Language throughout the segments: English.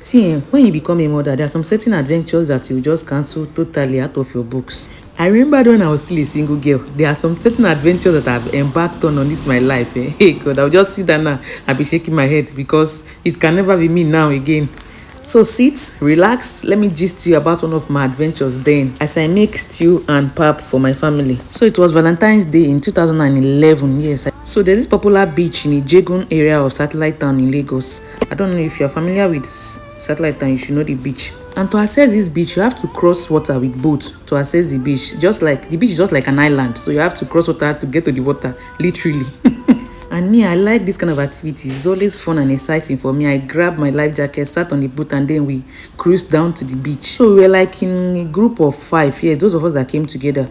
See, when you become a mother, there are some certain adventures that you just cancel totally out of your books. I remember when I was still a single girl, there are some certain adventures that I've embarked on this my life. Hey God, I'll just sit down now and be shaking my head because it can never be me now again. So sit, relax, let me gist you about one of my adventures then as I make stew and pap for my family. So it was Valentine's Day in 2011, yes. So there's this popular beach in the Ijegun area of Satellite Town in Lagos. I don't know if you're familiar with Satellite Town, you should know the beach. And to access this beach, you have to cross water with boat to access the beach. Just like, the beach is just like an island, so you have to cross water to get to the water, literally. And me, I like this kind of activities. It's always fun and exciting for me. I grabbed my life jacket, sat on the boat, and then we cruised down to the beach. So we were like in a group of 5, yeah, those of us that came together.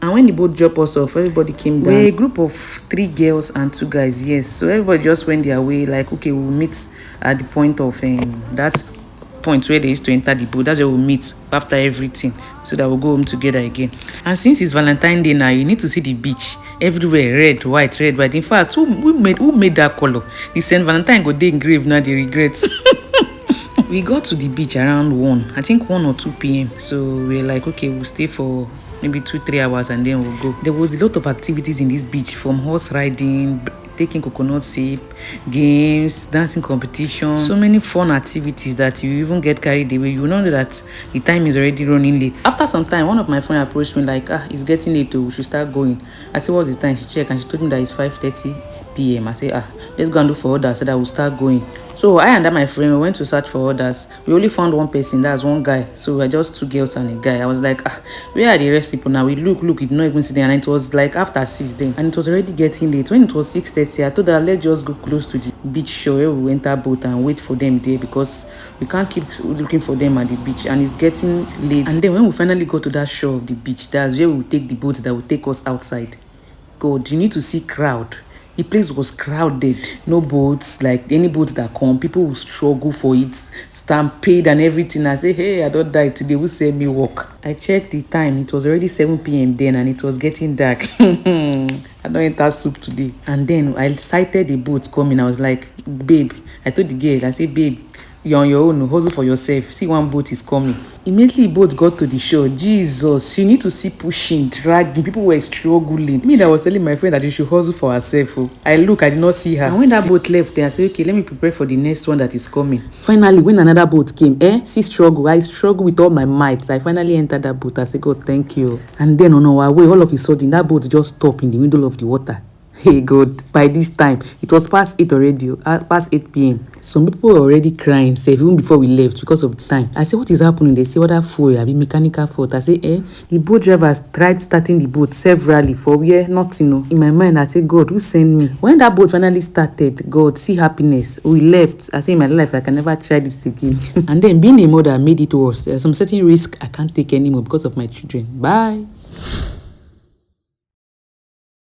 And when the boat dropped us off, everybody came down. We're a group of 3 girls and 2 guys, yes. So everybody just went their way, like, okay, we'll meet at the point of that point where they used to enter the boat. That's where we'll meet after everything, so that we'll go home together again. And since it's Valentine's Day now, you need to see the beach everywhere, red, white, red, white. In fact, who made that color? The Saint Valentine go dey engraved now, they regret. We got to the beach around 1, I think 1 or 2 p.m. So we're like, okay, we'll stay for maybe 2-3 hours and then we'll go. There was a lot of activities in this beach, from horse riding, taking coconut sip, games, dancing competition, so many fun activities that you even get carried away. You know that the time is already running late. After some time, one of my friends approached me like, it's getting late, we should start going. I said, what's the time? She checked and she told me that it's 5:30 p.m. I said, let's go and look for others so that we'll start going. So I and my friend, we went to search for others. We only found one person, that's one guy. So we're just 2 girls and a guy. I was like, where are the rest people now? We look, we did not even see them. And it was like after 6 then. And it was already getting late. When it was 6:30, I told her, let's just go close to the beach shore where we enter boat and wait for them there, because we can't keep looking for them at the beach and it's getting late. And then when we finally go to that shore of the beach, that's where we will take the boat that will take us outside. God, you need to see crowd. The place was crowded. No boats, like any boats that come, people will struggle for it, stampede and everything. I say, hey, I don't die today, who say me walk? I checked the time, it was already 7 p.m. then and it was getting dark. I don't enter soup today. And then I sighted the boat coming. I was like, babe, I told the girl, I said, babe, you're on your own, hustle for yourself. See, one boat is coming. Immediately boat got to the shore. Jesus, you need to see pushing, dragging. People were struggling. Me that was telling my friend that you should hustle for herself. I did not see her. And when that boat left, I said, okay, let me prepare for the next one that is coming. Finally, when another boat came, see struggle. I struggle with all my might. I finally entered that boat. I said, God, thank you. And then on our way, all of a sudden, that boat just stopped in the middle of the water. Hey God, by this time, it was past 8 already, past 8 p.m. Some people were already crying, even before we left because of the time. I said, what is happening? They say, what that for? I mean, mechanical fault. I say, the boat drivers tried starting the boat severally for where nothing. In my mind, I said, God, who sent me? When that boat finally started, God, see happiness. We left. I say, in my life, I can never try this again. And then being a mother made it worse. There's some certain risk I can't take anymore because of my children. Bye.